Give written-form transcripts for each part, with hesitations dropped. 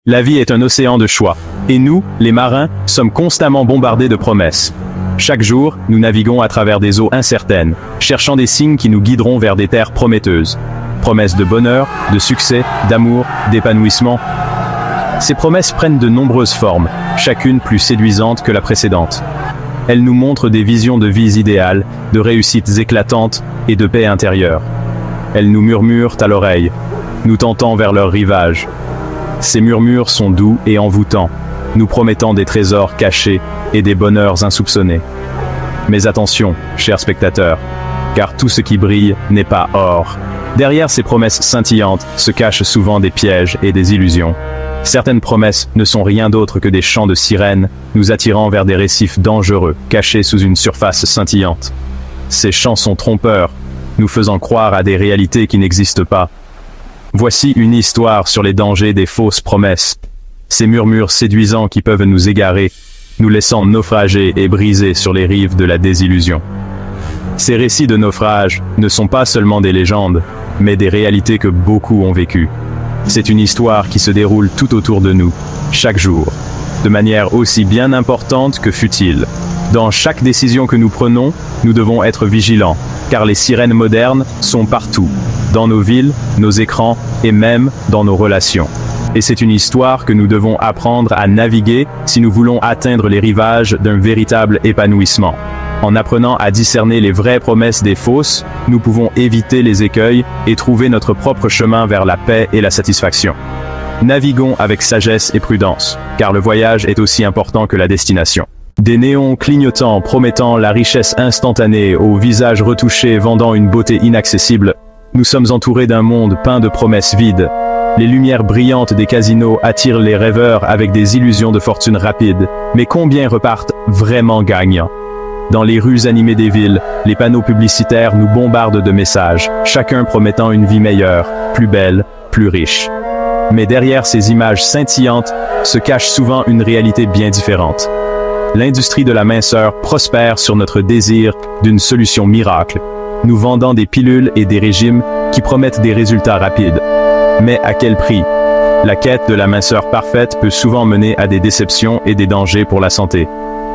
La vie est un océan de choix, et nous, les marins, sommes constamment bombardés de promesses. Chaque jour, nous naviguons à travers des eaux incertaines, cherchant des signes qui nous guideront vers des terres prometteuses. Promesses de bonheur, de succès, d'amour, d'épanouissement. Ces promesses prennent de nombreuses formes, chacune plus séduisante que la précédente. Elles nous montrent des visions de vies idéales, de réussites éclatantes et de paix intérieure. Elles nous murmurent à l'oreille, nous tentant vers leur rivage. Ces murmures sont doux et envoûtants, nous promettant des trésors cachés et des bonheurs insoupçonnés. Mais attention, chers spectateurs, car tout ce qui brille n'est pas or. Derrière ces promesses scintillantes se cachent souvent des pièges et des illusions. Certaines promesses ne sont rien d'autre que des chants de sirènes, nous attirant vers des récifs dangereux, cachés sous une surface scintillante. Ces chants sont trompeurs, nous faisant croire à des réalités qui n'existent pas. Voici une histoire sur les dangers des fausses promesses. Ces murmures séduisants qui peuvent nous égarer, nous laissant naufrager et briser sur les rives de la désillusion. Ces récits de naufrage ne sont pas seulement des légendes, mais des réalités que beaucoup ont vécues. C'est une histoire qui se déroule tout autour de nous, chaque jour, de manière aussi bien importante que futile. Dans chaque décision que nous prenons, nous devons être vigilants, car les sirènes modernes sont partout, dans nos villes, nos écrans et même dans nos relations. Et c'est une histoire que nous devons apprendre à naviguer si nous voulons atteindre les rivages d'un véritable épanouissement. En apprenant à discerner les vraies promesses des fausses, nous pouvons éviter les écueils et trouver notre propre chemin vers la paix et la satisfaction. Naviguons avec sagesse et prudence, car le voyage est aussi important que la destination. Des néons clignotants promettant la richesse instantanée aux visages retouchés vendant une beauté inaccessible, nous sommes entourés d'un monde peint de promesses vides. Les lumières brillantes des casinos attirent les rêveurs avec des illusions de fortune rapide, mais combien repartent vraiment gagnants? Dans les rues animées des villes, les panneaux publicitaires nous bombardent de messages, chacun promettant une vie meilleure, plus belle, plus riche. Mais derrière ces images scintillantes se cache souvent une réalité bien différente. L'industrie de la minceur prospère sur notre désir d'une solution miracle, nous vendant des pilules et des régimes qui promettent des résultats rapides. Mais à quel prix? La quête de la minceur parfaite peut souvent mener à des déceptions et des dangers pour la santé.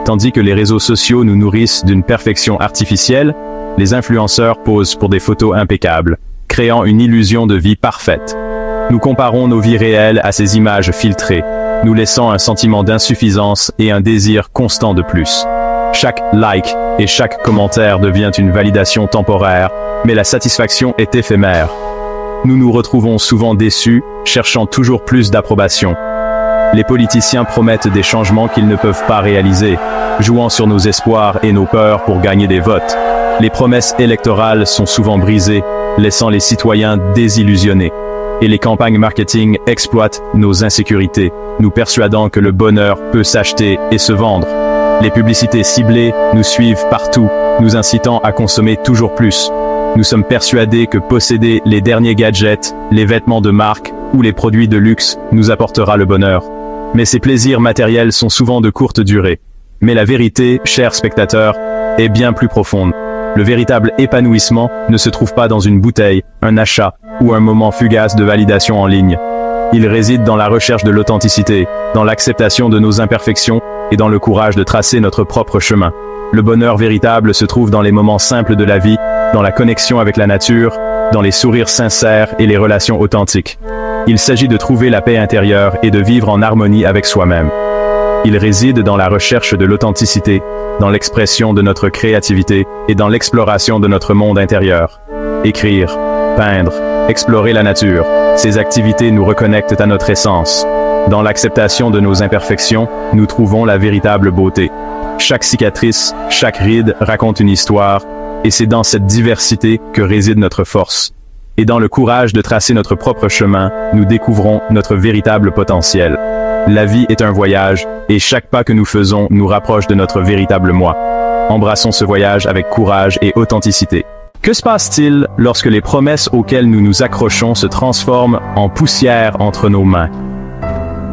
Tandis que les réseaux sociaux nous nourrissent d'une perfection artificielle, les influenceurs posent pour des photos impeccables, créant une illusion de vie parfaite. Nous comparons nos vies réelles à ces images filtrées, nous laissant un sentiment d'insuffisance et un désir constant de plus. Chaque like et chaque commentaire devient une validation temporaire, mais la satisfaction est éphémère. Nous nous retrouvons souvent déçus, cherchant toujours plus d'approbation. Les politiciens promettent des changements qu'ils ne peuvent pas réaliser, jouant sur nos espoirs et nos peurs pour gagner des votes. Les promesses électorales sont souvent brisées, laissant les citoyens désillusionnés. Et les campagnes marketing exploitent nos insécurités, nous persuadant que le bonheur peut s'acheter et se vendre. Les publicités ciblées nous suivent partout, nous incitant à consommer toujours plus. Nous sommes persuadés que posséder les derniers gadgets, les vêtements de marque ou les produits de luxe nous apportera le bonheur. Mais ces plaisirs matériels sont souvent de courte durée. Mais la vérité, chers spectateurs, est bien plus profonde. Le véritable épanouissement ne se trouve pas dans une bouteille, un achat ou un moment fugace de validation en ligne. Il réside dans la recherche de l'authenticité, dans l'acceptation de nos imperfections et dans le courage de tracer notre propre chemin. Le bonheur véritable se trouve dans les moments simples de la vie, dans la connexion avec la nature, dans les sourires sincères et les relations authentiques. Il s'agit de trouver la paix intérieure et de vivre en harmonie avec soi-même. Il réside dans la recherche de l'authenticité, dans l'expression de notre créativité et dans l'exploration de notre monde intérieur. Écrire, peindre, explorer la nature, ces activités nous reconnectent à notre essence. Dans l'acceptation de nos imperfections, nous trouvons la véritable beauté. Chaque cicatrice, chaque ride raconte une histoire, et c'est dans cette diversité que réside notre force. Et dans le courage de tracer notre propre chemin, nous découvrons notre véritable potentiel. La vie est un voyage, et chaque pas que nous faisons nous rapproche de notre véritable moi. Embrassons ce voyage avec courage et authenticité. Que se passe-t-il lorsque les promesses auxquelles nous nous accrochons se transforment en poussière entre nos mains?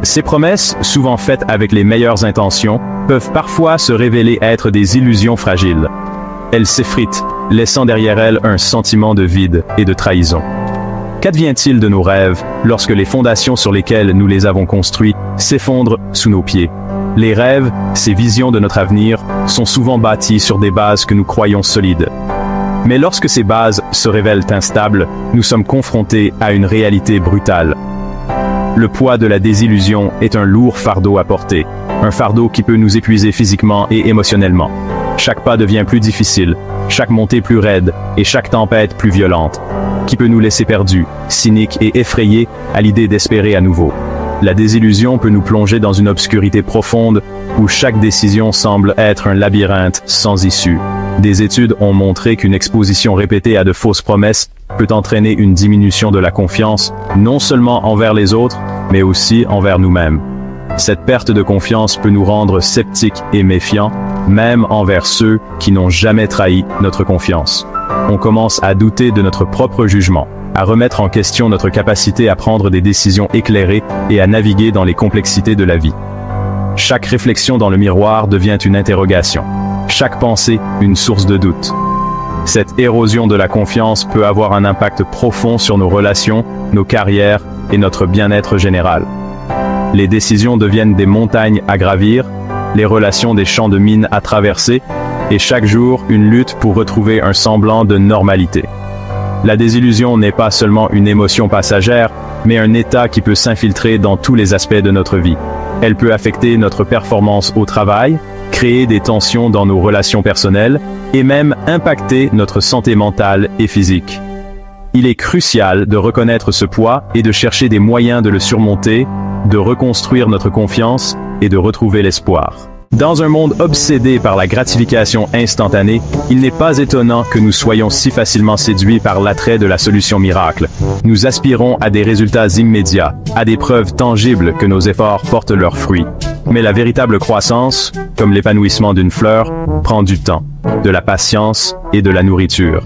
Ces promesses, souvent faites avec les meilleures intentions, peuvent parfois se révéler être des illusions fragiles. Elles s'effritent, laissant derrière elles un sentiment de vide et de trahison. Qu'advient-il de nos rêves lorsque les fondations sur lesquelles nous les avons construits s'effondrent sous nos pieds? Les rêves, ces visions de notre avenir, sont souvent bâtis sur des bases que nous croyons solides. Mais lorsque ces bases se révèlent instables, nous sommes confrontés à une réalité brutale. Le poids de la désillusion est un lourd fardeau à porter, un fardeau qui peut nous épuiser physiquement et émotionnellement. Chaque pas devient plus difficile, chaque montée plus raide et chaque tempête plus violente, qui peut nous laisser perdus, cyniques et effrayés à l'idée d'espérer à nouveau. La désillusion peut nous plonger dans une obscurité profonde où chaque décision semble être un labyrinthe sans issue. Des études ont montré qu'une exposition répétée à de fausses promesses peut entraîner une diminution de la confiance, non seulement envers les autres, mais aussi envers nous-mêmes. Cette perte de confiance peut nous rendre sceptiques et méfiants, même envers ceux qui n'ont jamais trahi notre confiance. On commence à douter de notre propre jugement, à remettre en question notre capacité à prendre des décisions éclairées et à naviguer dans les complexités de la vie. Chaque réflexion dans le miroir devient une interrogation, chaque pensée une source de doute. Cette érosion de la confiance peut avoir un impact profond sur nos relations, nos carrières et notre bien-être général. Les décisions deviennent des montagnes à gravir, les relations des champs de mines à traverser, et chaque jour une lutte pour retrouver un semblant de normalité. La désillusion n'est pas seulement une émotion passagère, mais un état qui peut s'infiltrer dans tous les aspects de notre vie. Elle peut affecter notre performance au travail, créer des tensions dans nos relations personnelles, et même impacter notre santé mentale et physique. Il est crucial de reconnaître ce poids et de chercher des moyens de le surmonter, de reconstruire notre confiance et de retrouver l'espoir. Dans un monde obsédé par la gratification instantanée, il n'est pas étonnant que nous soyons si facilement séduits par l'attrait de la solution miracle. Nous aspirons à des résultats immédiats, à des preuves tangibles que nos efforts portent leurs fruits. Mais la véritable croissance, comme l'épanouissement d'une fleur, prend du temps, de la patience et de la nourriture.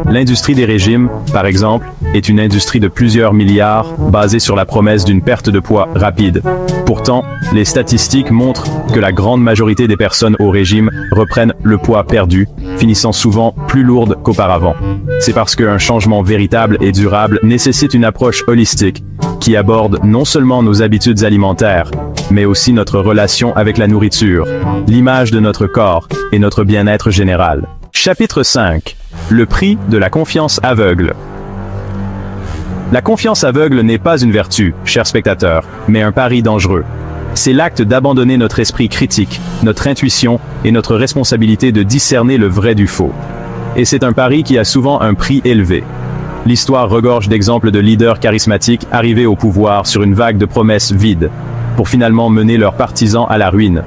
L'industrie des régimes, par exemple, est une industrie de plusieurs milliards basée sur la promesse d'une perte de poids rapide. Pourtant, les statistiques montrent que la grande majorité des personnes au régime reprennent le poids perdu, finissant souvent plus lourdes qu'auparavant. C'est parce qu'un changement véritable et durable nécessite une approche holistique qui aborde non seulement nos habitudes alimentaires, mais aussi notre relation avec la nourriture, l'image de notre corps et notre bien-être général. Chapitre 5. Le prix de la confiance aveugle. La confiance aveugle n'est pas une vertu, chers spectateurs, mais un pari dangereux. C'est l'acte d'abandonner notre esprit critique, notre intuition et notre responsabilité de discerner le vrai du faux. Et c'est un pari qui a souvent un prix élevé. L'histoire regorge d'exemples de leaders charismatiques arrivés au pouvoir sur une vague de promesses vides, pour finalement mener leurs partisans à la ruine.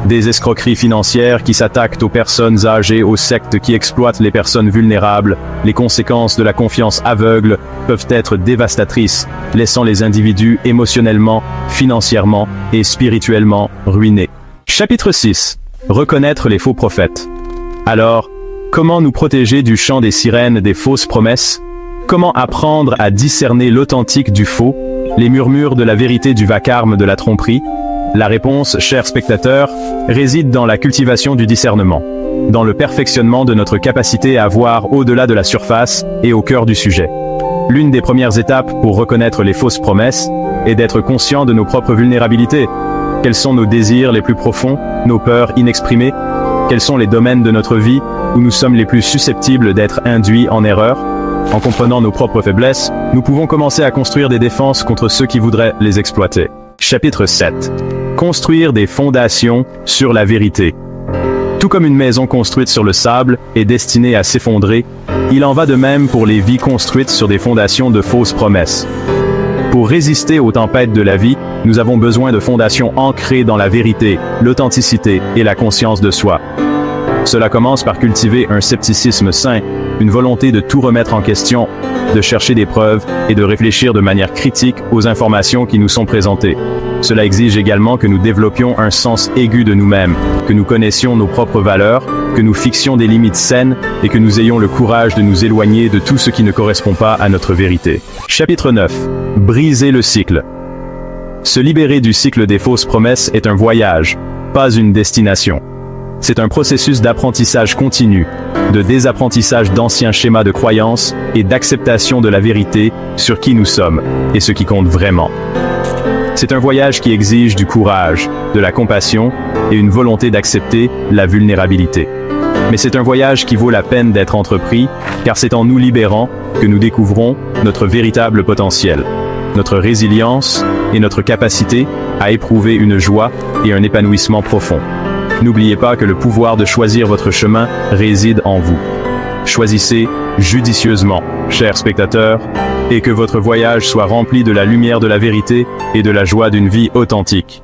Des escroqueries financières qui s'attaquent aux personnes âgées, aux sectes qui exploitent les personnes vulnérables. Les conséquences de la confiance aveugle peuvent être dévastatrices, laissant les individus émotionnellement, financièrement et spirituellement ruinés. Chapitre 6. Reconnaître les faux prophètes. Alors, comment nous protéger du chant des sirènes des fausses promesses? Comment apprendre à discerner l'authentique du faux, les murmures de la vérité du vacarme de la tromperie? La réponse, chers spectateurs, réside dans la cultivation du discernement, dans le perfectionnement de notre capacité à voir au-delà de la surface et au cœur du sujet. L'une des premières étapes pour reconnaître les fausses promesses est d'être conscient de nos propres vulnérabilités. Quels sont nos désirs les plus profonds, nos peurs inexprimées? Quels sont les domaines de notre vie où nous sommes les plus susceptibles d'être induits en erreur? En comprenant nos propres faiblesses, nous pouvons commencer à construire des défenses contre ceux qui voudraient les exploiter. Chapitre 7. Construire des fondations sur la vérité. Tout comme une maison construite sur le sable est destinée à s'effondrer, il en va de même pour les vies construites sur des fondations de fausses promesses. Pour résister aux tempêtes de la vie, nous avons besoin de fondations ancrées dans la vérité, l'authenticité et la conscience de soi. Cela commence par cultiver un scepticisme sain, une volonté de tout remettre en question, de chercher des preuves et de réfléchir de manière critique aux informations qui nous sont présentées. Cela exige également que nous développions un sens aigu de nous-mêmes, que nous connaissions nos propres valeurs, que nous fixions des limites saines et que nous ayons le courage de nous éloigner de tout ce qui ne correspond pas à notre vérité. Chapitre 9. Briser le cycle. Se libérer du cycle des fausses promesses est un voyage, pas une destination. C'est un processus d'apprentissage continu, de désapprentissage d'anciens schémas de croyances et d'acceptation de la vérité sur qui nous sommes et ce qui compte vraiment. C'est un voyage qui exige du courage, de la compassion et une volonté d'accepter la vulnérabilité. Mais c'est un voyage qui vaut la peine d'être entrepris, car c'est en nous libérant que nous découvrons notre véritable potentiel, notre résilience et notre capacité à éprouver une joie et un épanouissement profond. N'oubliez pas que le pouvoir de choisir votre chemin réside en vous. Choisissez judicieusement, chers spectateurs, et que votre voyage soit rempli de la lumière de la vérité et de la joie d'une vie authentique.